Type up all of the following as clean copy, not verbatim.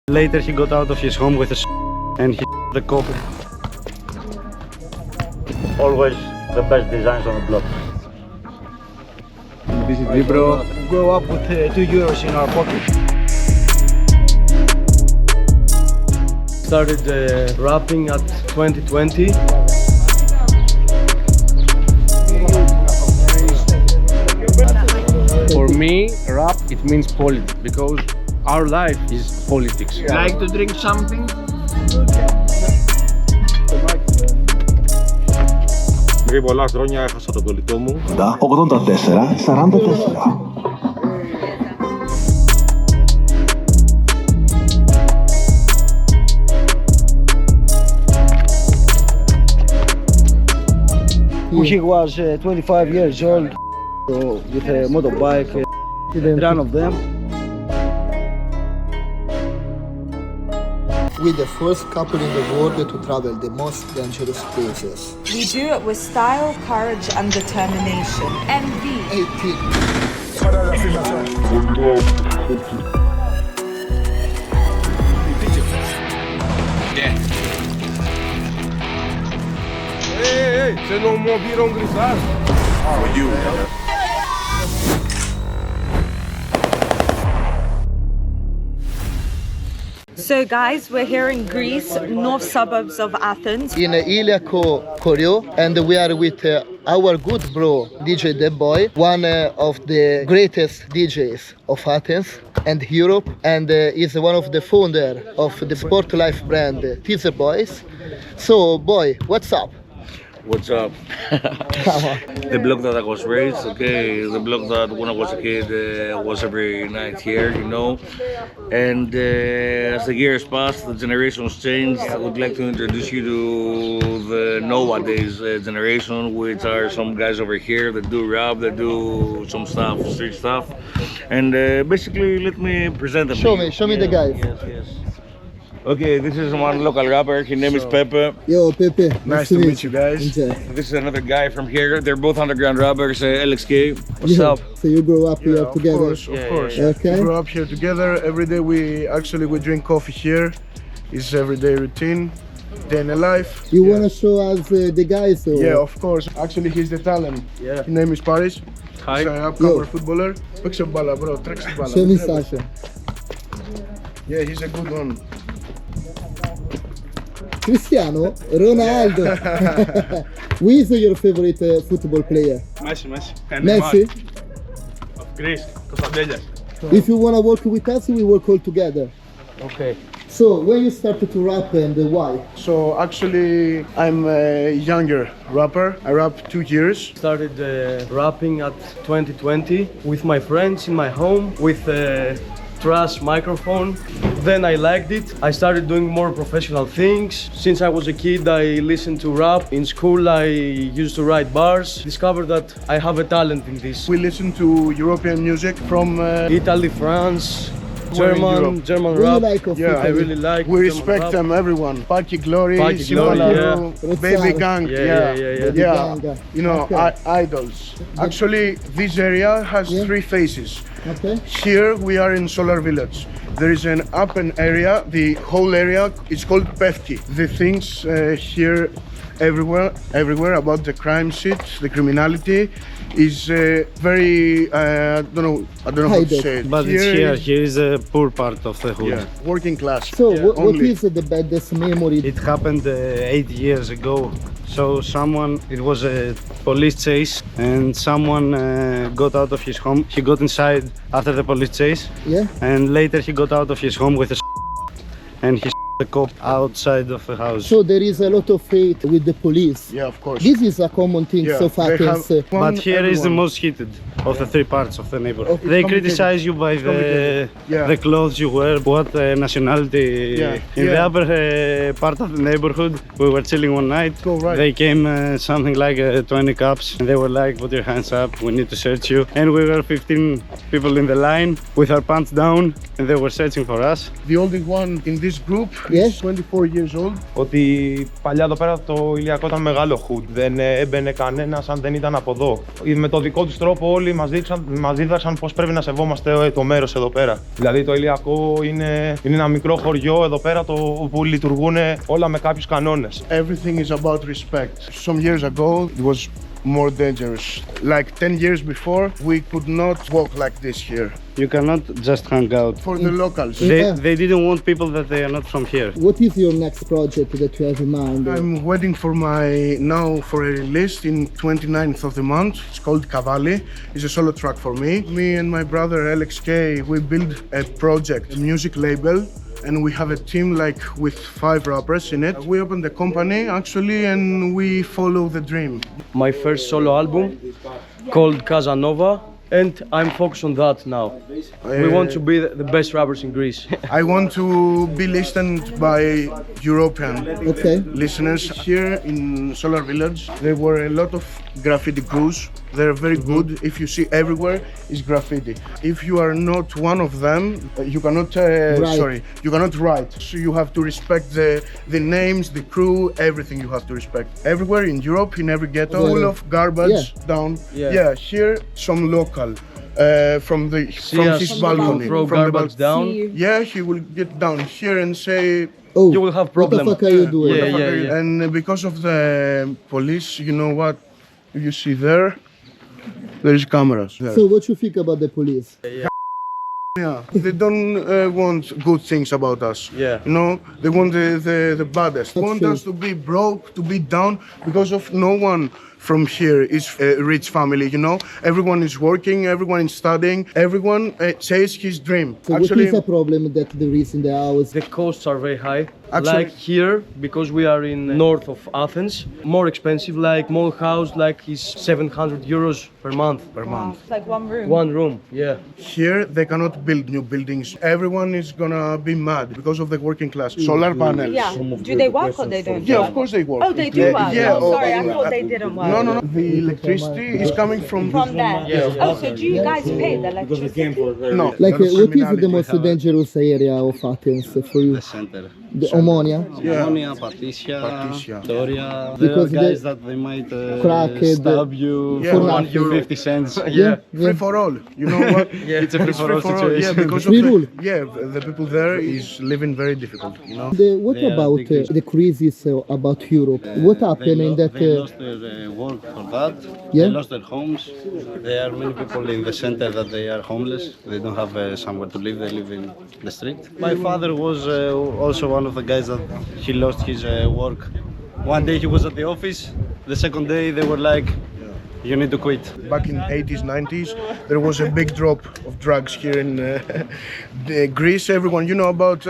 Later he got out of his home with a and he the cop. Always the best designs on the block. This is Dipro. Grow up with 2 euros in our pocket. Started rapping at 2020. For me, rap, it means politics, because our life is politics. Like to drink something? Πριν πολλά χρόνια έχασα τον κολλητό μου. 84-44. He was 25 years old with a motorbike, didn't run of them. We're the first couple in the world to travel the most dangerous places. We do it with style, courage and determination. MV. 18. Hey, c'est non mon biron grisage. For you. So guys, we're here in Greece, north suburbs of Athens. In Iliaco, Choreo, and we are with our good bro, DJ Djtheboy, one of the greatest DJs of Athens and Europe, and is one of the founder of the Sportlife brand, Taserboys. So, boy, what's up? What's up? The block that I was raised, okay, the block that when I was a kid was every night here, you know. And as the years passed, the generations changed. I would like to introduce you to the nowadays generation, which are some guys over here that do rap, that do some stuff, street stuff. And basically, let me present them. Show me the guys. Yes. Okay, this is one local rapper. His name is Pepe. Yo, Pepe. Nice to meet you guys. This is another guy from here. They're both underground rappers. Lxk. What's up? So you grew up here together? Of course. Okay. We grew up here together. Every day we drink coffee here. It's everyday routine, day in the life. You want to show us the guys? Or? Yeah, of course. Actually, he's the talent. Yeah. His name is Paris. Hi. He's an upcomer footballer. Παίξε μπάλα, bro. Τρέξε μπάλα. Show me Sasha. Yeah, he's a good one. Cristiano Ronaldo. Who is your favorite football player? Messi. Of Greece, Κωνσταντέλιας. If you want to work with us, we work all together. Okay. So, when you started to rap and why? So actually, I'm a younger rapper. I rap 2 years. Started rapping at 2020 with my friends in my home with a trash microphone. Then I liked it. I started doing more professional things. Since I was a kid, I listened to rap. In school, I used to write bars. Discovered that I have a talent in this. We listen to European music from Italy, France, We're in Europe. German What do you rap. like of Yeah, Italy? I really like. we German respect rap. them, everyone. Parky Glory, Parky Glory, Simona, Baby Gang, Yeah. Baby Gang. You know, Okay. idols. Actually, this area has 3 phases. Okay. Here we are in Solar Village. There is an open area. The whole area is called Pefki. The things here, everywhere about the crime shit, the criminality, is very. I don't know how to say it. But it's here is a poor part of the hood. Yeah, working class. So, what only. is the baddest memory? It happened 8 years ago. So it was a police chase and someone got out of his home. He got inside after the police chase. Yeah. And later he got out of his home with a and he the cop outside of the house. So there is a lot of hate with the police. Yeah, of course. This is a common thing Yeah, so they Athens. have- But here is the everyone. most heated of the 3 parts of the neighborhood. Okay. They It's criticize you by Yeah. the clothes you wear, what nationality. Yeah. In the Yeah. upper part of the neighborhood, we were chilling one night. Go right. They came something like 20 cops and they were like, put your hands up, we need to search you. And we were 15 people in the line with our pants down and they were searching for us. The only one in this group He's 24 years old. Ότι παλιά εδώ πέρα το ηλιακό ήταν μεγάλο hood. Δεν έμπαινε κανένας αν δεν ήταν από εδώ. Με το δικό τους τρόπο όλοι μας δίδαξαν πώς πρέπει να σεβόμαστε το μέρος εδώ πέρα. Δηλαδή το ηλιακό είναι ένα μικρό χωριό εδώ πέρα όπου λειτουργούν όλα με κάποιους κανόνες. Everything is about respect. Some years ago it was more dangerous. Like 10 years before, we could not walk like this here. You cannot just hang out. For the locals. They didn't want people that they are not from here. What is your next project that you have in mind? I'm waiting for for a release in 29th of the month. It's called Cavalli. It's a solo track for me. Me and my brother Lxk, we build a project, a music label. And we have a team like with 5 rappers in it. We opened the company actually and we follow the dream. My first solo album called Casanova, and I'm focused on that now. We want to be the best rappers in Greece. I want to be listened by European listeners. Here in Solar Village, there were a lot of graffiti crews. They're very good. If you see everywhere is graffiti. If you are not one of them, you cannot you cannot write. So you have to respect the names, the crew, everything you have to respect. Everywhere in Europe, in every ghetto, full of garbage down. Yeah, here some local. From his balcony, throw garbage down. Yeah, he will get down here and say, Oh, you will have problem. What the fuck are you doing? Yeah. And because of the police, you know what? If you see there is cameras. There. So what you think about the police? Yeah, they don't want good things about us. Yeah. You know, they want the baddest. They want us to be broke, to be down, because of no one from here is a rich family, you know. Everyone is working, everyone is studying, everyone says his dream. So actually, what is a problem that there is in the house? The costs are very high. Actually, like here, because we are in north of Athens, more expensive, like small house, like is 700 euros per month. It's like one room. One room, yeah. Here, they cannot build new buildings. Everyone is gonna be mad because of the working class. Solar panels. Yeah. Do they work or they don't? Yeah, of course they work. Oh, they do work? Yeah. Oh, sorry, I thought they didn't work. No. The electricity is coming from there. Yeah. Oh, so do you guys pay the electricity? No. Like, that's what is the criminality. most dangerous area of Athens for you? The center. The Omonia? Ammonia, Patricia, Doria. There Because are guys that they might crack stab you for for €1. 50 cents. Free for all. You know what? It's a free for all Yeah, situation. because Free of rule. the people there is living very difficult. You know. What They are about big the crisis about Europe? What happened in that? They lost their work for that. Yeah. They lost their homes. There are many people in the center that they are homeless. They don't have somewhere to live. They live in the street. My father was also one of the guys that he lost his work. One day he was at the office. The second day they were like, you need to quit. Back in 80s, 90s, there was a big drop of drugs here in Greece. Everyone, you know about,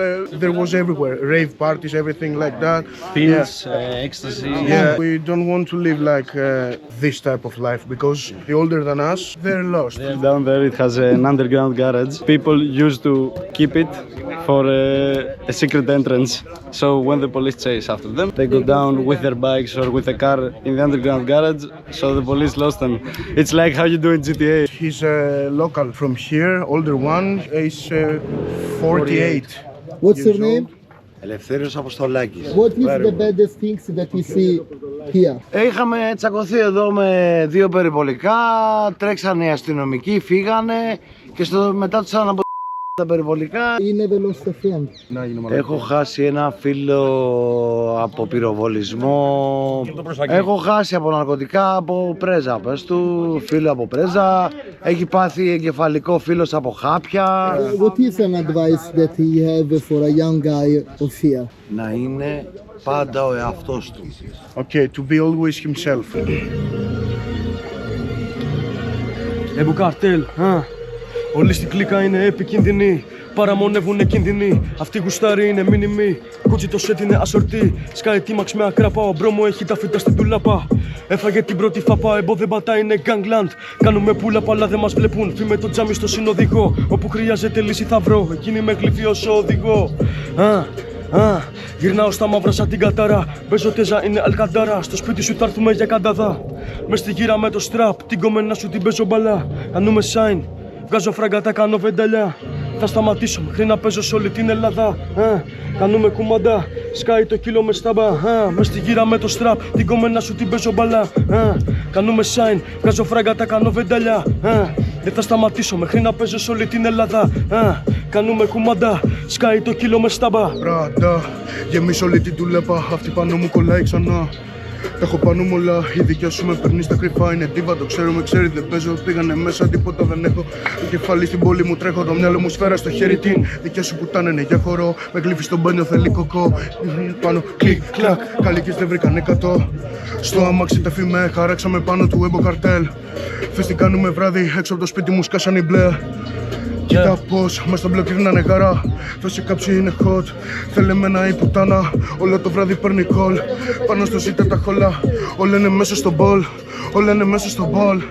there was everywhere, rave parties, everything like that. Pills, ecstasy. Yeah, we don't want to live like this type of life because the older than us, they're lost. Down there it has an underground garage. People used to keep it for a secret entrance. So when the police chase after them, they go down with their bikes or with a car in the underground garage. So the police lost them. It's like how you do in GTA. He's a local from here, older one, is 48. What's your name? Ελευθέριος Αποστολάκης. What is the baddest things that you see here? Είχαμε τσακωθεί εδώ με 2 περιπολικά, τρέξανε οι αστυνομικοί, φύγανε και μετά τους αναπο... τα περιπολικά. You never lost a friend. Έχω χάσει ένα φίλο από πυροβολισμό, έχω χάσει από ναρκωτικά, από πρέζα, πες του, φίλο από πρέζα, έχει πάθει εγκεφαλικό φίλος από χάπια. What is an advice that you have for a young guy of here? Να είναι πάντα ο εαυτός του. Okay, to be always himself. Καρτέλ, όλοι στην κλίκα είναι επικίνδυνοι. Παραμονεύουνε κίνδυνοι. Αυτή γουστάρι είναι μήνυμη. Κούτσι το σετ είναι ασορτή. Σκάει τίμαξ με ακράπα. Ο μπρόμο έχει τα φύτα στην τουλάπα. Έφαγε την πρώτη φάπα. Εμπό δεν πατάει, είναι gangland. Κάνουμε πουλα, αλλά δεν μας βλέπουν. Φύμε το τζάμι στο συνοδικό. Όπου χρειάζεται λύση θα βρω. Εκείνη με γλυφεί ως οδηγό. Γυρνάω στα μαύρα σαν την κατάρα. Παίζω τέζα είναι αλκαντάρα. Στο σπίτι σου θα έρθουμε για κανταδά. Μες στη γύρα με το strap. Την κομμένα σου την παίζω μπαλά. Κάνουμε sign. Βγάζω φραγκάτα, κάνω βενταλιά. Θα σταματήσω μέχρι να παίζω σε όλη την Ελλάδα. Κάνουμε κουμαντά, σκάει το κύλο με στάμπα. Μες στη γύρα με το στραπ, την κομμένα σου την παίζω μπαλά. Κάνουμε sign, βγάζω φράγκα, τα κάνω βενταλιά. Δεν θα σταματήσω μέχρι να παίζω σε όλη την Ελλάδα. Κάνουμε κουμαντά, σκάει το κύλο με στάμπα. Ράτα, γεμίσω όλη την τουλέπα, αυτή πάνω μου κολλάει ξανά. Τα έχω πάνω μου όλα, η δικιά σου με παίρνει στα κρυφά. Είναι τίβα, το ξέρω, με ξέρει, δεν παίζω. Πήγανε μέσα, τίποτα δεν έχω. Το κεφάλι στην πόλη μου τρέχω, το μυαλό μου σφαίρα στο χέρι την. Δικιά σου πουτάνε είναι για χορό. Με γλύφει στο μπάνιο, θέλει κοκό. Πάνω, κλικ, κλακ. Καλικές δεν βρήκαν 100. Στο αμάξι τα φημέ, χαράξαμε πάνω του έμπο καρτέλ. Θες τι κάνουμε βράδυ, έξω από το σπίτι μου σκάσαν οι μπλε. Κοίτα πως μες στο μπλοκ είναι νεγάρα. Το σε κάψει είναι hot. Θέλει εμένα η πουτάνα. Όλο το βράδυ παίρνει call. Πάνω στο ζήτα τα χολά. Όλα είναι μέσα στο ball. Όλα είναι μέσα στο ball.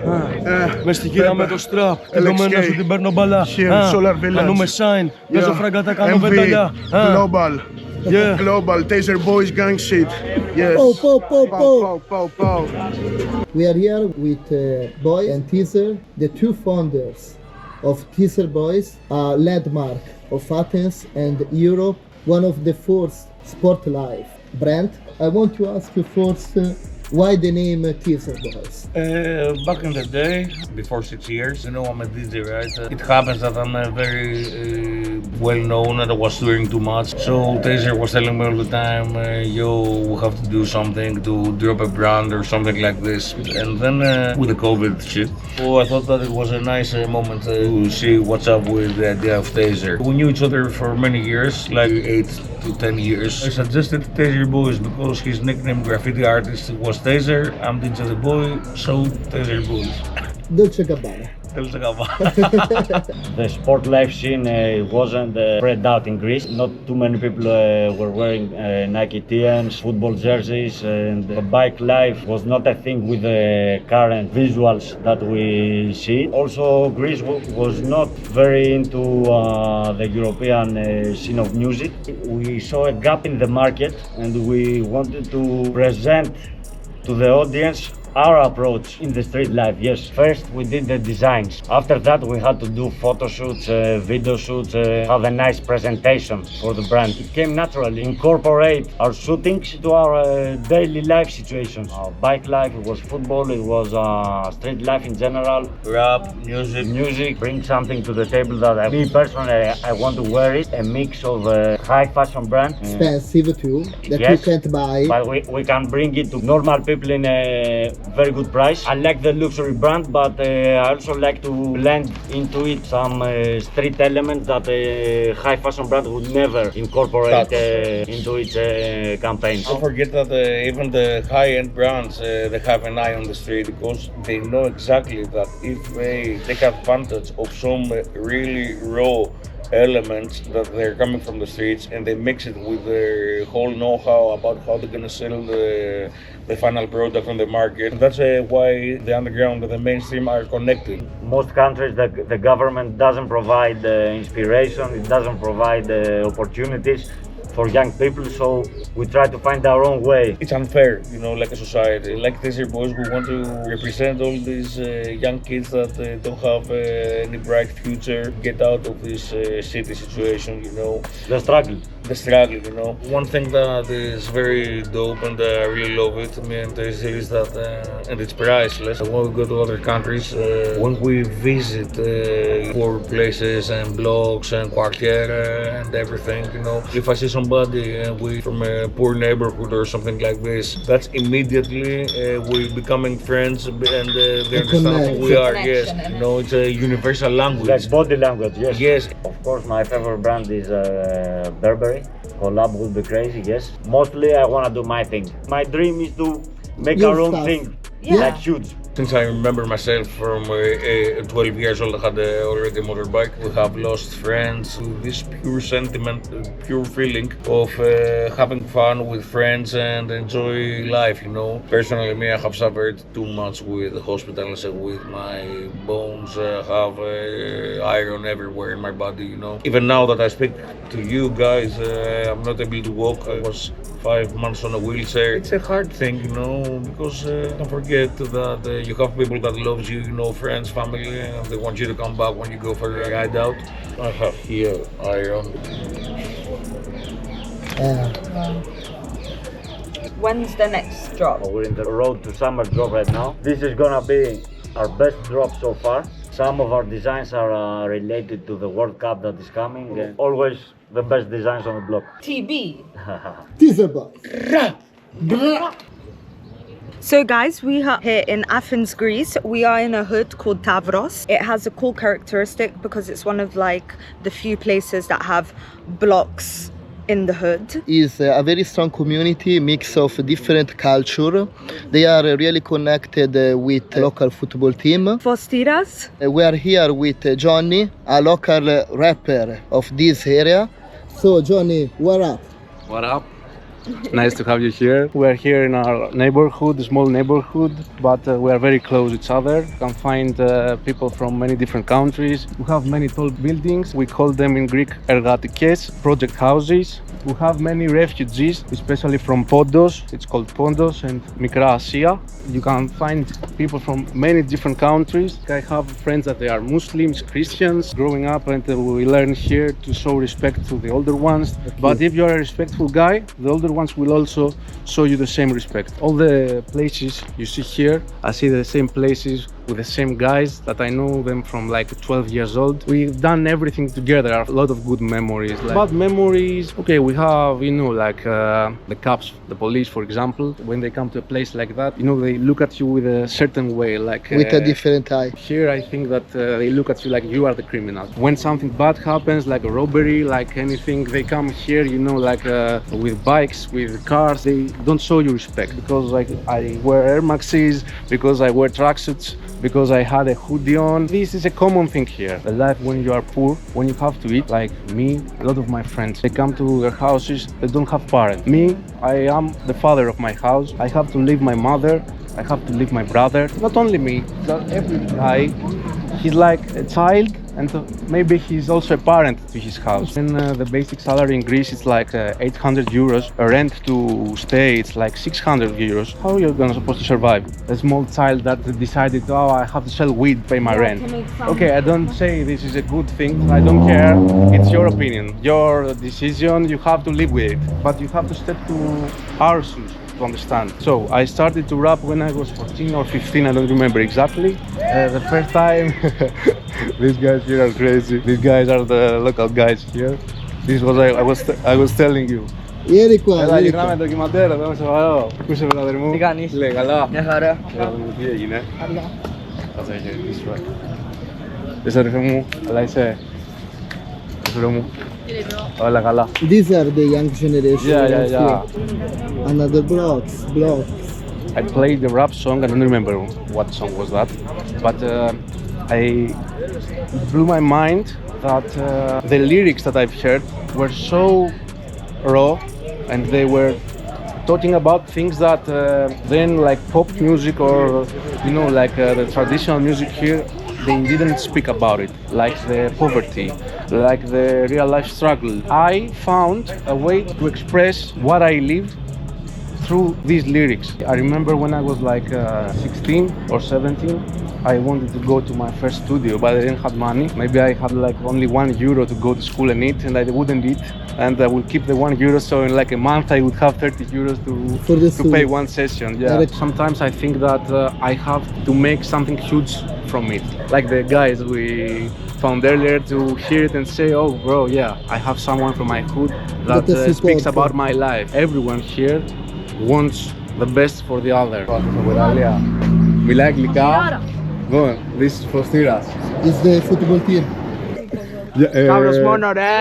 Μες στη γύρα με το strap. Την κομμένα σου την παίρνω μπαλά. Solar Village. Κάνουμε sign. Παίζω φράγκα, τα κάνω βενταλιά. Global. Global. Taserboys gang shit. Yes. Pow. We are here with Boy and Taser, the two founders of Taserboys, a landmark of Athens and Europe, one of the first sportlife brand. I want to ask you first, why the name Taserboys? Back in the day, before 6 years, you know, I'm a DJ, right? It happens that I'm very well known and I was touring too much. So Taser was telling me all the time, yo, we have to do something to drop a brand or something like this. And then with the COVID shit, so I thought that it was a nice moment to see what's up with the idea of Taser. We knew each other for many years, like 8 to 10 years. I suggested Taserboys because his nickname graffiti artist was Taser, I'm Djtheboy, so Taserboys. Dolce Gabbana. The sport life scene wasn't spread out in Greece. Not too many people were wearing Nike TNs, football jerseys, and the bike life was not a thing with the current visuals that we see. Also, Greece was not very into the European scene of music. We saw a gap in the market and we wanted to present to the audience our approach in the street life. Yes, first we did the designs. After that we had to do photo shoots, video shoots, have a nice presentation for the brand. It came naturally. Incorporate our shootings to our daily life situations. Our bike life, it was football, it was street life in general. Rap, music. Bring something to the table that me personally I want to wear it. A mix of high fashion brand. Expensive too, that yes, you can't buy. But we can bring it to normal people in a very good price. I like the luxury brand, but I also like to blend into it some street elements that a high fashion brand would never incorporate into its campaign. Don't forget that even the high-end brands, they have an eye on the street because they know exactly that if they take advantage of some really raw elements that they're coming from the streets and they mix it with their whole know-how about how they're gonna sell the final product on the market. That's why the underground and the mainstream are connected. Most countries, the government doesn't provide inspiration, it doesn't provide opportunities for young people, so we try to find our own way. It's unfair, you know, like a society. Like Taserboys, we want to represent all these young kids that don't have any bright future, get out of this city situation, you know. The struggle, you know. One thing that is very dope and I really love it, me and Taser, is that, and it's priceless, when we go to other countries, when we visit poor places and blocks and quartiere and everything, you know, if I see somebody from a poor neighborhood or something like this, that's immediately we becoming friends and they understand who we are. Yes, you know, it's a universal language. That's body language, yes. Yes. Of course, my favorite brand is Burberry. Collab would be crazy, yes. Mostly I want to do my thing. My dream is to make Your our own stuff. thing, like huge. Since I remember myself from 12 years old, I had already a motorbike. We have lost friends with this pure sentiment, pure feeling of having fun with friends and enjoy life, you know. Personally, me, I have suffered too much with hospitals, with my bones, have iron everywhere in my body, you know. Even now that I speak to you guys, I'm not able to walk. I was 5 months on a wheelchair. It's a hard thing, you know, because don't forget that you have people that loves you, you know, friends, family, and they want you to come back when you go for a ride out. I have here iron. When's the next drop? We're in the road to summer drop right now. This is gonna be our best drop so far. Some of our designs are related to the World Cup that is coming, and always the best designs on the block. TB. Taserboys. So guys, we are here in Athens, Greece. We are in a hood called Tavros. It has a cool characteristic because it's one of like the few places that have blocks in the hood. Is a very strong community, mix of different culture. They are really connected with local football team. Fostiras. We are here with Jhonny, a local rapper of this area. So Jhonny, what up? What up? Nice to have you here. We're here in our neighborhood, small neighborhood, but we are very close to each other. You can find people from many different countries. We have many tall buildings. We call them in Greek ergatikes, project houses. We have many refugees, especially from Pontos. It's called Pontos and Mikra Asia. You can find people from many different countries. I have friends that they are Muslims, Christians, growing up, and we learn here to show respect to the older ones. But if you're a respectful guy, the older ones will also show you the same respect. All the places you see here, I see the same places with the same guys that I know them from like 12 years old. We've done everything together, a lot of good memories. Like bad memories, okay, we have, you know, like the cops, the police, for example, when they come to a place like that, you know, they look at you with a certain way, like with a different eye. Here, I think that they look at you like you are the criminal. When something bad happens, like a robbery, like anything, they come here, you know, like with bikes, with cars, they don't show you respect because like I wear Air Maxes, because I wear tracksuits, because I had a hoodie on. This is a common thing here. The life when you are poor, when you have to eat, like me, a lot of my friends, they come to their houses, they don't have parents. Me, I am the father of my house. I have to leave my mother, I have to leave my brother. Not only me, every guy, he's like a child, and maybe he's also a parent to his house. And the basic salary in Greece is like 800 euros. A rent to stay, it's like 600 euros. How are you supposed to survive? A small child that decided, oh, I have to sell weed, pay my rent. Okay, I don't say this is a good thing. I don't care. It's your opinion, your decision. You have to live with it. But you have to step to our shoes to understand. So I started to rap when I was 14 or 15, I don't remember exactly. The first time, these guys here are crazy. These guys are the local guys here. This was I was telling you. Έλα, γυρνάμε ντοκιμαντέρ, εδώ είμαι σοβαρό. Ακούσε, βράδερ μου. Τι κάνεις? Λέει, καλά. Μια χαρά. Τι έγινε? Καλά. Κάτσε να χαιρετήσω. Είσαι αδερφέ μου, καλά είσαι? Φίλο μου. Όλα καλά. These are the young generation. Yeah. Another blocks. I played the rap song, I don't remember what song was that, but it blew my mind that the lyrics that I've heard were so raw, and they were talking about things that then like pop music or, you know, like the traditional music here, they didn't speak about it, like the poverty, like the real life struggle. I found a way to express what I lived through these lyrics. I remember when I was like 16 or 17, I wanted to go to my first studio, but I didn't have money. Maybe I had like only €1 to go to school and eat, and I wouldn't eat. And I would keep the €1, so in like a month I would have €30 to pay one session. Yeah. Sometimes I think that I have to make something huge from it. Like the guys we found earlier, to hear it and say, oh bro, yeah, I have someone from my hood that speaks about my life. Everyone here wants the best for the other. Μιλάει αγγλικά. Well, this is Fostiras. It's the football team. Tavros μόνο ρε.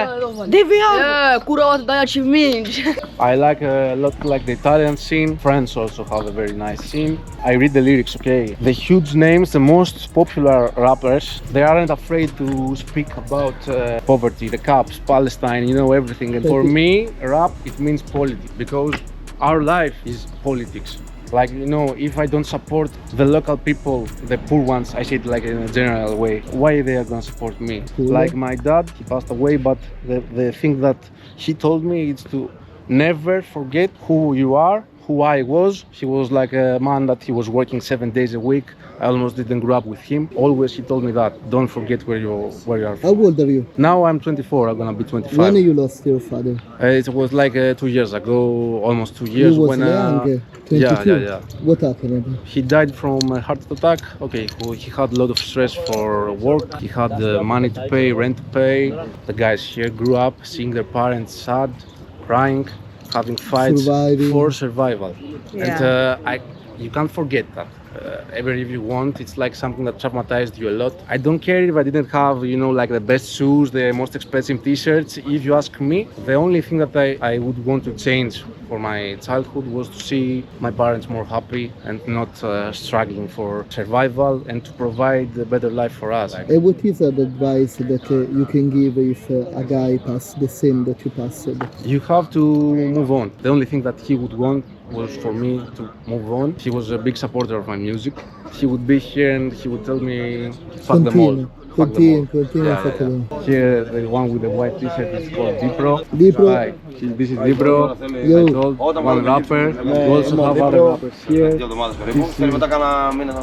I like a lot like the Italian scene. France also have a very nice scene. I read the lyrics, okay. The huge names, the most popular rappers, they aren't afraid to speak about poverty, the cops, Palestine, you know, everything. And for me, rap, it means politics, because our life is politics. Like, you know, if I don't support the local people, the poor ones, I say it like in a general way, why they are gonna support me? Like my dad, he passed away, but the thing that he told me is to never forget who you are, who I was. He was like a man that he was working 7 days a week. I almost didn't grow up with him. Always he told me that, don't forget where you are from. How old are you? Now I'm 24, I'm gonna be 25. When you lost your father? It was like 2 years ago, almost 2 years. You was when, young, 22? Yeah. What happened? He died from a heart attack. Okay, he had a lot of stress for work. He had money to pay, rent to pay. The guys here grew up seeing their parents sad, crying, having fights for survival. Yeah. And you can't forget that. Ever if you want, it's like something that traumatized you a lot. I don't care if I didn't have, like the best shoes, the most expensive t-shirts. If you ask me, the only thing that I would want to change for my childhood was to see my parents more happy and not struggling for survival and to provide a better life for us. What is the advice that you can give if a guy passed the same that you passed? You have to move on. The only thing that he would want was for me to move on. He was a big supporter of my music. He would be here and he would tell me, fuck them all. Continue. Here, the one with the white t-shirt is called Dipro. Dipro. This is Dipro. I told one rapper. We also have other rappers here. This is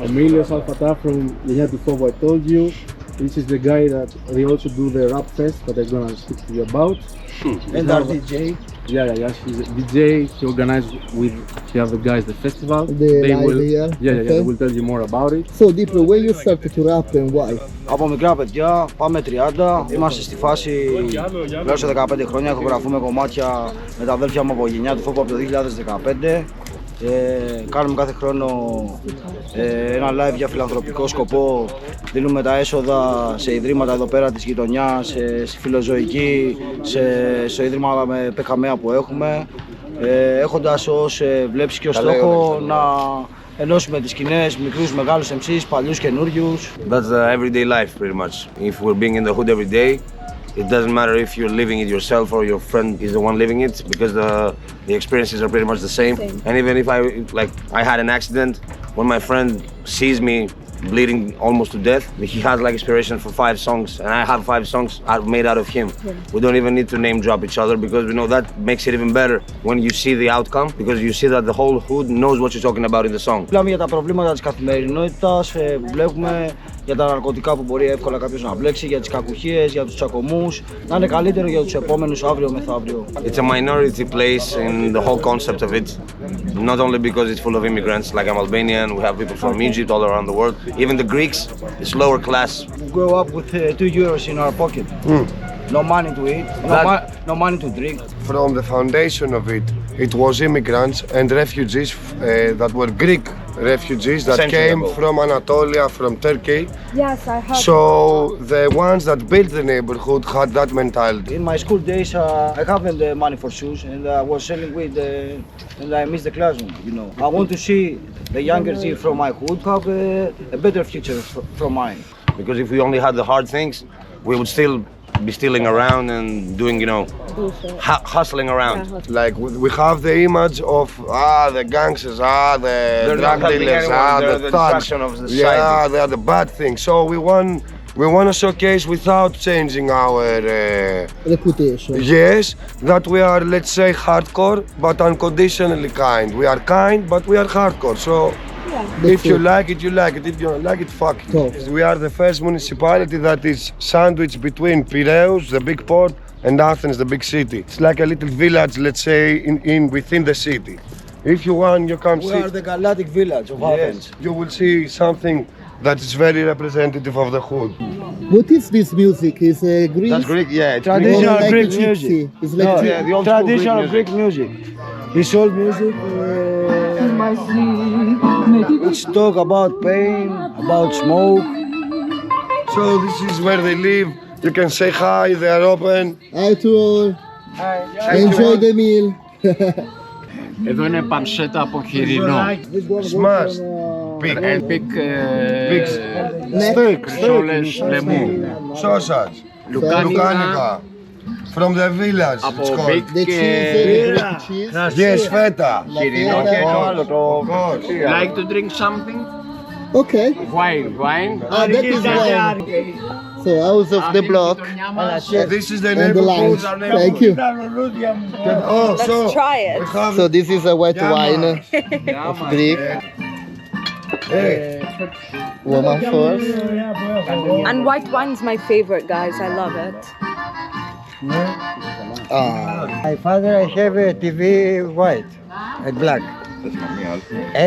Emilios Alfata from Djhonny, I told you. This is the guy that they also do the rap fest that I'm gonna speak to you about. And our DJ. Yeah, he's a DJ. He organized he have the guys the festival. They will, they will tell you more about it. So Dipro, when you started to rap and why? Από μικρά παιδιά, πάμε 30, είμαστε στη φάση μέσα σε 15 χρόνια, ηχογραφούμε κομμάτια με τα αδέλφια μου από γενιά του φόβου από το 2015. Κάνουμε κάθε χρόνο ένα live για φιλανθρωπικό σκοπό, δίνουμε τα έσοδα σε ιδρύματα εδώ πέρα της γειτονιάς, στη φιλοζωική, στο ίδρυμα με πεκαμαία που έχουμε, έχοντας ως βλέψη και ως στόχο να ενώσουμε τις σκηνές, μικρούς, μεγάλους MCs, παλιούς, καινούριους. That's the everyday life pretty much. If we're being in the hood every day, it doesn't matter if you're living it yourself or your friend is the one living it, because the experiences are pretty much the same. And even if I had an accident, when my friend sees me bleeding almost to death, he has like inspiration for 5 songs, and I have 5 songs made out of him. We don't even need to name drop each other, because we know that makes it even better when you see the outcome, because you see that the whole hood knows what you're talking about in the song. Μιλάμε για τα προβλήματα της καθημερινότητας που βλέπουμε, για τα ναρκωτικά που μπορεί εύκολα κάποιος να μπλέξει, για τις κακουχίες, για τους τσακωμούς, να είναι καλύτερο για τους επόμενους αύριο μεθαύριο. It's a minority place in the whole concept of it, not only because it's full of immigrants, like I'm Albanian, we have people from Egypt all around the world, even the Greeks, it's lower class. We grow up with 2 euros in our pocket, no money to eat, no money to drink. From the foundation of it, it was immigrants and refugees that were Greek refugees that came from Anatolia, from Turkey. Yes, I have. So the ones that built the neighborhood had that mentality. In my school days, I haven't the money for shoes, and I was selling weed, and I missed the classroom. I want to see the younger G from my hood have a better future from mine. Because if we only had the hard things, we would still be stealing around and doing, hustling around. Like we have the image of the gangsters, the drug dealers, the thugs. Of the society. They are the bad things. So we want to showcase without changing our reputation. Yes, that we are, let's say, hardcore, but unconditionally kind. We are kind, but we are hardcore. So. If you like it, you like it. If you don't like it, fuck it. We are the first municipality that is sandwiched between Piraeus, the big port, and Athens, the big city. It's like a little village, let's say, within the city. If you want, you come see. We are the Galactic village of Athens. You will see something that is very representative of the hood. What is this music? Is Greek? That's Greek, yeah. Traditional like Greek gypsy? music. It's like The old traditional Greek music. It's old music. Which talk about pain, about smoke. So this is where they live. You can say hi, they are open. Hi to all. Enjoy the meal. Εδώ είναι πανσέτα από χοιρινό. Smashed. Pig σόλες λεμού. Sausage. Λουκάνικα. From the village, Από it's called. pig The και cheese. Yes, feta. χοιρινό και το άλλο το... Of course. Like to drink something? Okay. Wine. Ah, that is wine. So house of the block. This is the And the neighborhood. lunch. Thank you. Oh, Let's try it. So this is a white wine of Greek. Woman first. And white wine's my favorite, guys. I love it. My father, I have a TV white and black.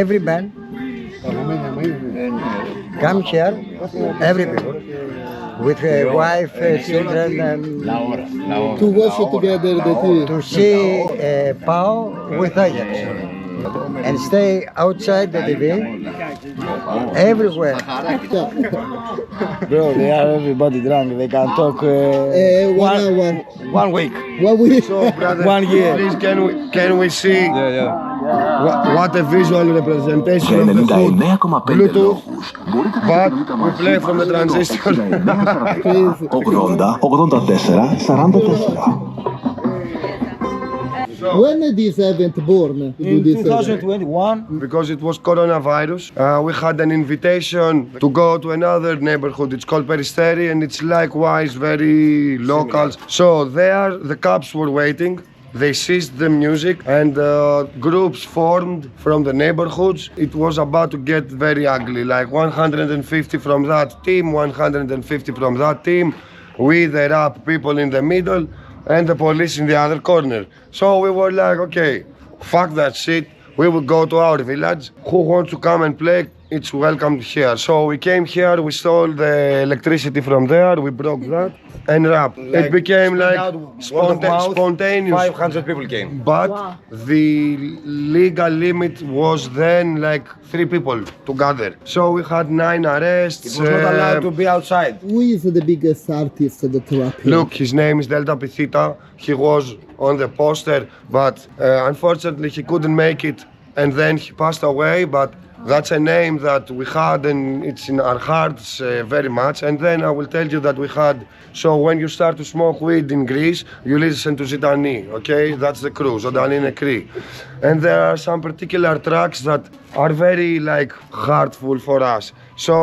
Every man come here, every people, with a wife, children, and To watch it together the TV. to see Pau with Ajax. And stay outside the TV, everywhere. Bro, they are everybody drunk. They can talk 1 hour. 1 week, 1 week. So, brother, 1 year. please can we see what a visual representation of the hood Bluetooth, but we play from the transistor. 80-84-44. When is this event born? In 2021, Because it was coronavirus, we had an invitation to go to another neighborhood. It's called Peristeri, and it's likewise very local. So there, the cops were waiting. They seized the music, and groups formed from the neighborhoods. It was about to get very ugly, like 150 from that team, 150 from that team, with the rap people in the middle, and the police in the other corner. So we were like, okay, fuck that shit. We will go to our village. Who wants to come and play? It's welcome here. So we came here, we stole the electricity from there, we broke that, and rap. It became like spontaneous. 500 people came. But the legal limit was then like 3 people together. So we had 9 arrests. It was not allowed to be outside. Who is the biggest artist that rap here? Look, his name is Delta Pithita. He was on the poster, but unfortunately he couldn't make it, and then he passed away. But that's a name that we had, and it's in our hearts very much. And then I will tell you that we had. So when you start to smoke weed in Greece, you listen to Zidani, okay? That's the crew, Zidani Nekri. And there are some particular tracks that are very like heartful for us. So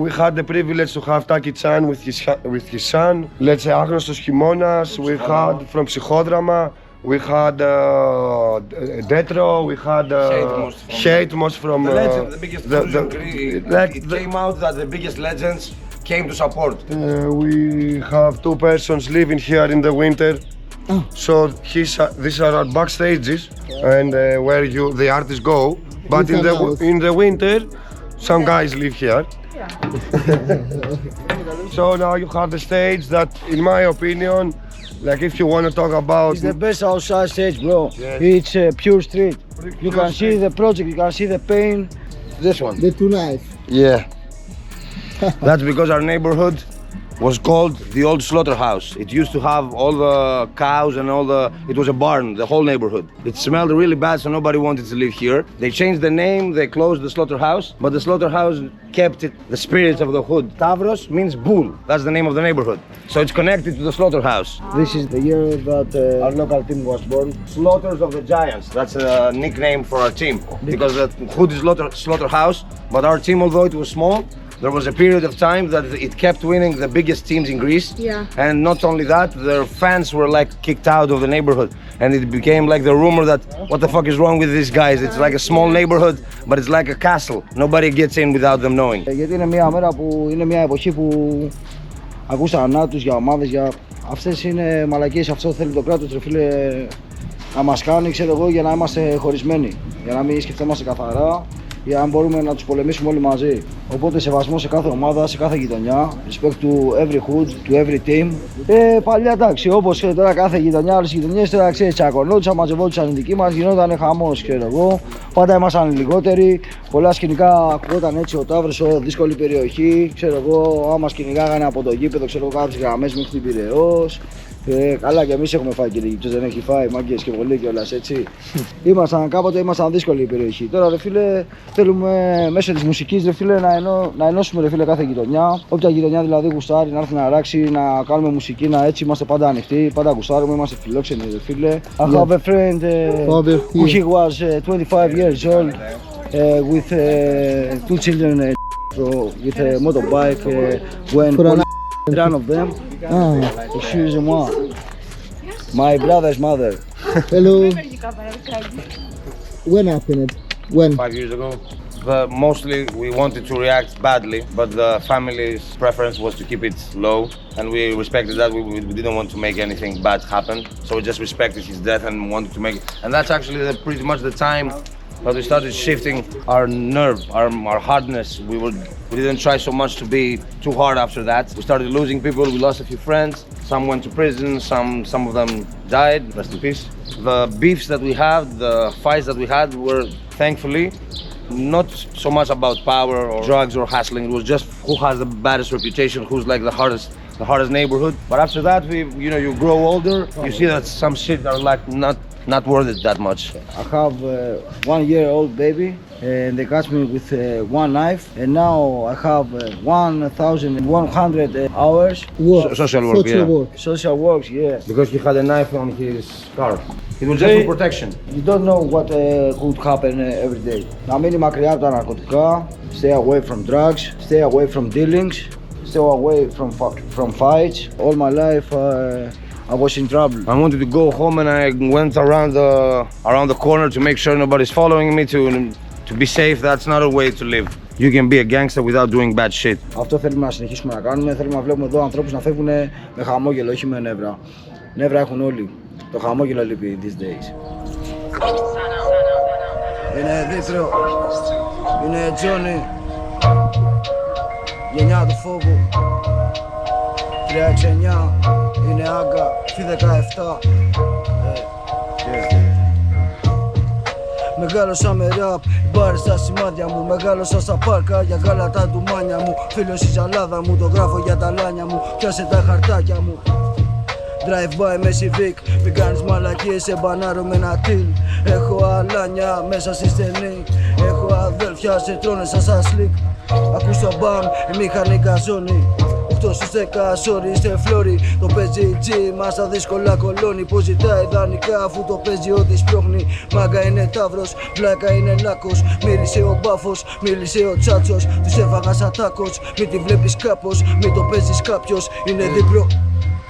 we had the privilege to have Taki-chan with his son. Let's say Άγνωστος Χειμώνας. We had from Psychodrama. We had Dipro, we had Hate Most from The biggest it came out that the biggest legends came to support. We have 2 persons living here in the winter. So these are our backstages and where the artists go. But in the winter, some guys live here. So now you have the stage that, in my opinion, like if you want to talk about... It's the best outside stage, bro. Yes. It's pure street. You can see the project, you can see the paint. This one. The 2 nights. Yeah. That's because our neighborhood was called the old slaughterhouse. It used to have all the cows and it was a barn, the whole neighborhood. It smelled really bad, so nobody wanted to live here. They changed the name, they closed the slaughterhouse, but the slaughterhouse kept the spirit of the hood. Tavros means bull, that's the name of the neighborhood. So it's connected to the slaughterhouse. This is the year that our local team was born. Slaughters of the Giants, that's a nickname for our team. Because the hood is slaughterhouse, but our team, although it was small, there was a period of time that it kept winning the biggest teams in Greece. Yeah. And not only that, their fans were like kicked out of the neighborhood. And it became like the rumor that, what the fuck is wrong with these guys? It's like a small neighborhood, but it's like a castle. Nobody gets in without them knowing. Γιατί είναι μια μέρα που είναι μια εποχή που ακούς θανάτους για ομάδες, για αυτές είναι μαλακίες, αυτό θέλει το κράτος, ρε φίλε, να μας κάνει, ξέρω εγώ, για να είμαστε χωρισμένοι, για να μην σκεφτόμαστε καθαρά, για να μπορούμε να τους πολεμήσουμε όλοι μαζί. Οπότε σεβασμό σε κάθε ομάδα, σε κάθε γειτονιά, respect to every hood, to every team. Παλιά εντάξει, όπως τώρα κάθε γειτονιά, άλλες γειτονιές, τώρα ξέρεις, τσακωνόντουσαν, μαζευόντουσαν οι δικοί μας, γινόταν χαμός, ξέρω εγώ. Πάντα ήμασταν λιγότεροι, πολλά σκηνικά ακούγονταν έτσι, ο Ταύρος, δύσκολη περιοχή, ξέρω εγώ, άμα σκηνικάγανε από το γήπεδο, ξέρω εγώ, κάποιες γραμμές μέχρι την Πειραιώς. Καλά, και εμείς έχουμε φάει και λίγοι, δεν έχει φάει, μάγκες και πολύ κιόλας, έτσι. Κάποτε ήμασταν δύσκολη η περιοχή. Τώρα, ρε φίλε, θέλουμε μέσω της μουσικής, ρε φίλε, να ενώσουμε, ρε φίλε, κάθε γειτονιά. Όποια γειτονιά δηλαδή γουστάρει, να έρθει να ράξει, να κάνουμε μουσική, να έτσι είμαστε πάντα ανοιχτοί, πάντα γουστάρουμε, είμαστε φιλόξενοι, ρε φίλε. I have a friend who he was 25 years old with 2 children. So with a motorbike, when one of them, excuse-moi, my brother's mother. Hello. When happened? When? 5 years ago. Mostly we wanted to react badly, but the family's preference was to keep it low, and we respected that. We didn't want to make anything bad happen, so we just respected his death and wanted to make it. And that's actually pretty much the time that we started shifting our nerve, our hardness. We didn't try so much to be too hard after that. We started losing people. We lost a few friends. Some went to prison. Some of them died. Rest in peace. The beefs that we had, the fights that we had, were thankfully not so much about power or drugs or hassling. It was just who has the baddest reputation, who's like the hardest neighborhood. But after that, you grow older, you see that some shit are like not worth it that much. I have a 1-year-old baby, and they catch me with one knife, and now I have 1,100 hours. Social work, Social works, yeah. Because he had a knife on his car. It was just for protection. You don't know what could happen every day. Να μείνει μακριά από τα ναρκωτικά, stay away from drugs, stay away from dealings, stay away from fights. All my life I was in trouble. I wanted to go home, and I went around the corner to make sure nobody's following me, to be safe. That's not a way to live. You can be a gangster without doing bad shit. Αυτό θέλουμε να συνεχίσουμε να κάνουμε. Θέλουμε να βλέπουμε εδώ ανθρώπους να φεύγουν με χαμόγελο, όχι με νεύρα. Νεύρα έχουν όλοι. Το χαμόγελο λείπει these days. Είναι Dipro, είναι Jhonny, γενιά του φόβου. 369, είναι Άγκα, Φι17. Μεγάλωσα με ραπ, μπάρες στα σημάδια μου. Μεγάλωσα στα πάρκα για γάλα τα ντουμάνια μου. Φίλος η ζαλάδα μου, το γράφω για τα λάνια μου. Πιάσε τα χαρτάκια μου. Drive-by με Civic, μην κάνεις μαλακίες, σε μπανάρω με ένα τιλ. Έχω αλάνια μέσα στη στενή, έχω αδέλφια, σε τρώνε σαν σασλίκ. Ακούς το μπαμ, η μηχανή καζώνει. 8 στους 10, sorry, είστε φλόρι. Το παίζει G, μας τα δύσκολα κολώνει. Πως ζητάει δανεικά αφού το παίζει ό,τι σπρώχνει. Μάγκα είναι Ταύρος, βλάκα είναι Λάκος. Μύρισε ο Μπάφος, μίλησε ο Τσάτσος. Τους έφαγα σαν τάκος, μην τη βλέπεις κάπως. Μην το παίζεις κάποιος, είναι Dipro.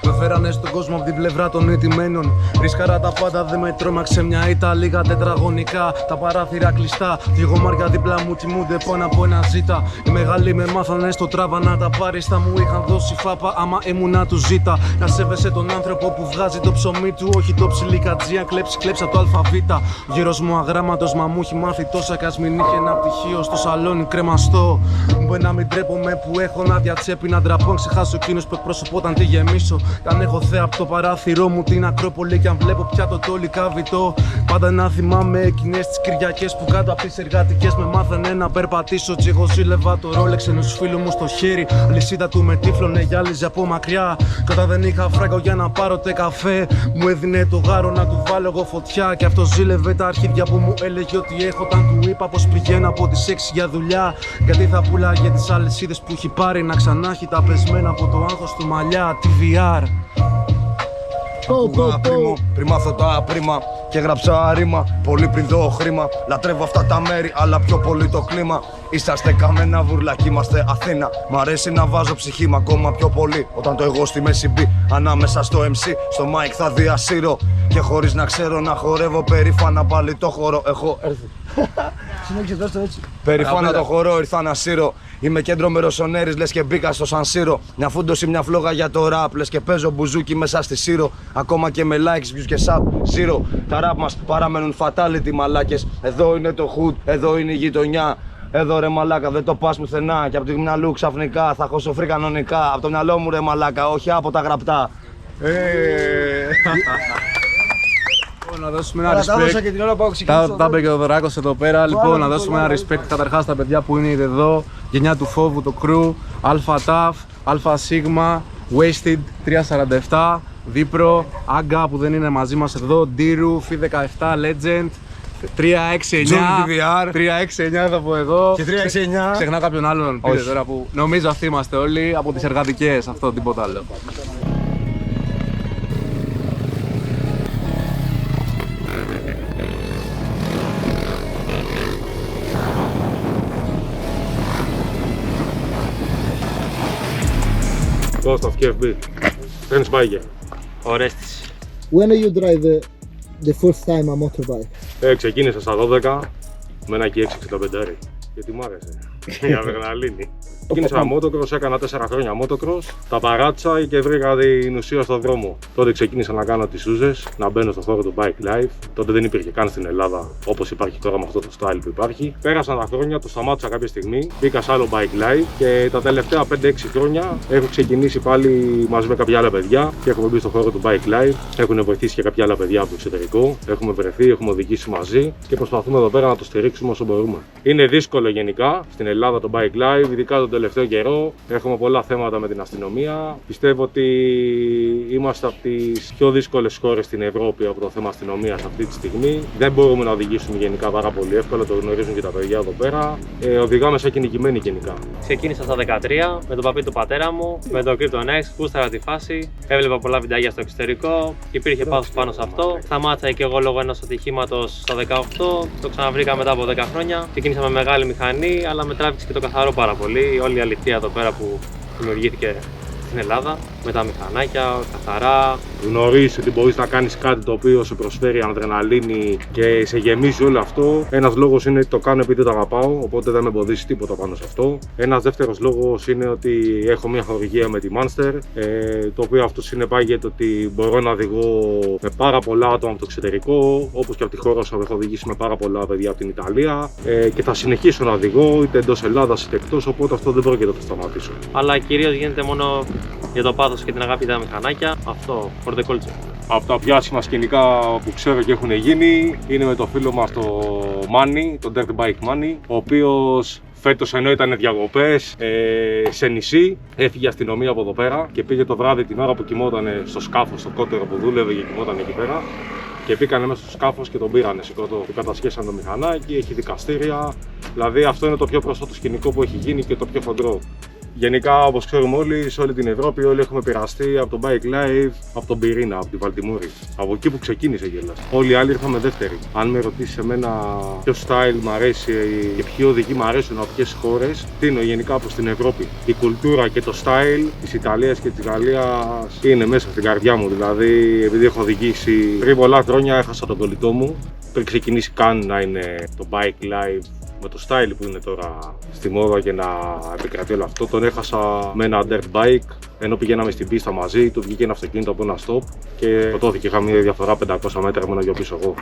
Με φέρανε στον κόσμο από την πλευρά των ηττημένων. Ρίσκαρα τα πάντα, δεν με τρόμαξε μια ήττα. Λίγα τετραγωνικά, τα παράθυρα κλειστά. Δυο γομάρια δίπλα μου κοιμούνται πάνω από ένα ζήτα. Οι μεγάλοι με μάθανε στο τράβα να τα πάρεις. Θα μου είχαν δώσει φάπα άμα ήμουνα του ζήτα. Να σέβεσαι τον άνθρωπο που βγάζει το ψωμί του. Όχι το ψιλικατζία, κλέψα το αλφαβήτα. Γύρος μου αγράμματος, μα μου έχει μάθει τόσα. Κι ας μην είχε ένα πτυχίο στο σαλόνι κρεμαστό. Μπορεί να μην τρέπομαι που έχω να διατσέπει. Να ντραπώ, ξεχάσω εκείνους που εκπροσωπόταν τη γεμίσω. Κι αν έχω θέα από το παράθυρό μου την Ακρόπολη, κι αν βλέπω πια το τόλι καβιτό. Πάντα να θυμάμαι εκείνες τις Κυριακές που κάτω από τις εργατικές με μάθανε να περπατήσω. Κι εγώ ζήλευα το ρόλεξ ενός φίλου μου στο χέρι. Λυσίδα του με τύφλωνε, γυάλιζε από μακριά. Κι όταν δεν είχα φράγκο για να πάρω τε καφέ, μου έδινε το γάρο να του βάλω εγώ φωτιά. Κι αυτό ζήλευε τα αρχίδια που μου έλεγε ότι έχω. Όταν του είπα πως πηγαίνω από τις 6 για δουλειά. Γιατί θα πουλάγε τις αλυσίδες που έχει πάρει. Να ξανά έχει τα πεσμένα από το άγχος του μαλλιά. TVR. Πριν μάθω τα άπριμα και έγραψα ρήμα. Πολύ πριν δω χρήμα. Λατρεύω αυτά τα μέρη, αλλά πιο πολύ το κλίμα. Είσαστε καμένα βουρλάκι, είμαστε Αθήνα. Μ' αρέσει να βάζω ψυχή μου ακόμα πιο πολύ. Όταν το εγώ στη μέση μπει, ανάμεσα στο MC, στο mic θα διασύρω. Και χωρίς να ξέρω να χορεύω περήφανα πάλι το χώρο έχω έρθει. Συνέχισε δώστε έτσι. Περηφάνα το χορό ήρθα να σύρω. Είμαι κέντρο με ρωσονέρης, λες και μπήκα στο Σαν Σύρο. Μια φούντωση, μια φλόγα για το ραπ, λες και παίζω μπουζούκι μέσα στη Σύρο. Ακόμα και με likes, views και sub, zero. Τα ραπ μας παραμένουν fatality μαλάκες. Εδώ είναι το hood, εδώ είναι η γειτονιά. Εδώ ρε μαλάκα, δεν το πας πουθενά. Και από τη μυαλού ξαφνικά θα έχω σοφρεί κανονικά. Από το μυαλό μου ρε μαλάκα, όχι από τα γραπτά. Να δώσουμε ένα respect. Τα είπε και ο Δωράκος εδώ πέρα. Λοιπόν, να δώσουμε ένα respect καταρχάς στα παιδιά που είναι ήδη εδώ. Γενιά του φόβου, το crew, ΑΤΑΦ, ΑΣίγμα, Wasted 347, Dipro, Άγκα που δεν είναι μαζί μας εδώ, Ντύρου, Φι17, Legend, 369 θα πω εγώ. Και 369. Ξεχνάω κάποιον άλλον πείτε τώρα που νομίζω αυτοί είμαστε όλοι από τις εργατικές, αυτό τίποτα άλλο. Κώστας KFB. Frenchthebiker. Ορέστης. When you drive the first time a motorbike? Ξεκίνησα στα 12 με ένα K665. Γιατί μου άρεσε. Η αδρεναλίνη. Ξεκίνησα motocross, έκανα 4 χρόνια motocross, τα παράτησα και βρήκα την ουσία στον δρόμο. Τότε ξεκίνησα να κάνω τις σούζες, να μπαίνω στον χώρο του bike life. Τότε δεν υπήρχε καν στην Ελλάδα όπως υπάρχει τώρα με αυτό το style που υπάρχει. Πέρασαν τα χρόνια, το σταμάτησα κάποια στιγμή, μπήκα σε άλλο bike life και τα τελευταία 5-6 χρόνια έχω ξεκινήσει πάλι μαζί με κάποια άλλα παιδιά και έχουμε μπει στον χώρο του bike life. Έχουν βοηθήσει και κάποια άλλα παιδιά από το εξωτερικό. Έχουμε βρεθεί, έχουμε οδηγήσει μαζί και προσπαθούμε εδώ πέρα να το στηρίξουμε όσο μπορούμε. Είναι δύσκολο γενικά στην Ελλάδα το bike life, ειδικά τον τελευταίο καιρό. Έχουμε πολλά θέματα με την αστυνομία. Πιστεύω ότι είμαστε από τις πιο δύσκολες χώρες στην Ευρώπη από το θέμα αστυνομίας αυτή τη στιγμή. Δεν μπορούμε να οδηγήσουμε γενικά πάρα πολύ εύκολα, το γνωρίζουν και τα παιδιά εδώ πέρα. Οδηγάμε σαν κυνηγημένοι γενικά. Ξεκίνησα στα 13 με τον παπί του πατέρα μου, με τον Pepe and Lxk, γούσταρα τη φάση. Έβλεπα πολλά βιντεάκια στο εξωτερικό, υπήρχε πάθος πάνω σε αυτό. Σταμάτησα και εγώ λόγω ενός ατυχήματος στα 18, το ξαναβρήκα μετά από 10 χρόνια. Ξεκίνησα με μεγάλη μηχανή, αλλά με τράβηξε και το καθαρό πάρα πολύ. Όλη η αλήθεια εδώ πέρα που δημιουργήθηκε στην Ελλάδα, με τα μηχανάκια, καθαρά. Γνωρίζεις ότι μπορείς να κάνεις κάτι το οποίο σου προσφέρει αδρεναλίνη και σε γεμίζει όλο αυτό. Ένας λόγος είναι ότι το κάνω επειδή το αγαπάω, οπότε δεν με εμποδίσει τίποτα πάνω σε αυτό. Ένας δεύτερος λόγος είναι ότι έχω μια χορηγία με τη Monster, το οποίο αυτό συνεπάγεται ότι μπορώ να οδηγώ με πάρα πολλά άτομα από το εξωτερικό, όπως και από τη χώρα σου έχω οδηγήσει με πάρα πολλά παιδιά από την Ιταλία και θα συνεχίσω να οδηγώ είτε εντός Ελλάδας είτε εκτός, οπότε αυτό δεν πρόκειται να το σταματήσω. Αλλά κυρίως γίνεται μόνο για το πάθος και την αγάπη για τα μηχανάκια, αυτό, for the culture. Από τα πιο άσχημα σκηνικά που ξέρω και έχουν γίνει είναι με το φίλο μας το Jhonny, τον Djtheboy Jhonny, ο οποίος φέτος ενώ ήταν διακοπές σε νησί, έφυγε αστυνομία από εδώ πέρα και πήγε το βράδυ την ώρα που κοιμόταν στο σκάφος, στο κότερο που δούλευε και κοιμόταν εκεί πέρα. Και μπήκανε μέσα στο σκάφος και τον πήρανε, του κατασχέσαν το μηχανάκι, έχει δικαστήρια. Δηλαδή αυτό είναι το πιο πρόσφατο σκηνικό που έχει γίνει και το πιο χοντρό. Γενικά, όπως ξέρουμε όλοι, σε όλη την Ευρώπη, όλοι έχουμε πειραστεί από το bike life, από τον πυρήνα, από τη Βαλτιμούρη. Από εκεί που ξεκίνησε κιόλας. Όλοι οι άλλοι ήρθαμε δεύτεροι. Αν με ρωτήσεις εμένα ποιο style μου αρέσει και ποιοι οδηγοί μου αρέσουν από ποιες χώρες, τίνω γενικά από την Ευρώπη. Η κουλτούρα και το style της Ιταλίας και της Γαλλίας είναι μέσα στην καρδιά μου. Δηλαδή, επειδή έχω οδηγήσει πριν πολλά χρόνια, έχασα τον κολλητό μου. Πριν ξεκινήσει καν να είναι το bike life με το style που είναι τώρα στη μόδα και να επικρατεί όλο αυτό, τον έχασα με ένα dirt bike ενώ πηγαίναμε στην πίστα μαζί, του βγήκε ένα αυτοκίνητο από ένα stop και σκοτώθηκε. Είχα μια διαφορά 500 μέτρα με ένα γιο πίσω εγώ.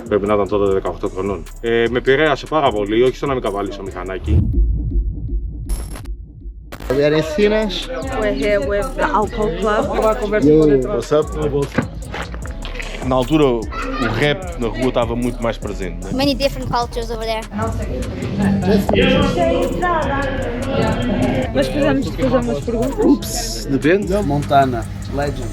Πρέπει να ήταν τότε 18 χρονών. Με επηρέασε πάρα πολύ, όχι στο να μην καβάλεις το μηχανάκι. We are in Athens. We're here with the alcohol club. What's up? Na altura o rap na rua estava muito mais presente. Né? Many different cultures over there. Mas fizemos perguntas? Ups, depende. Montana, legend.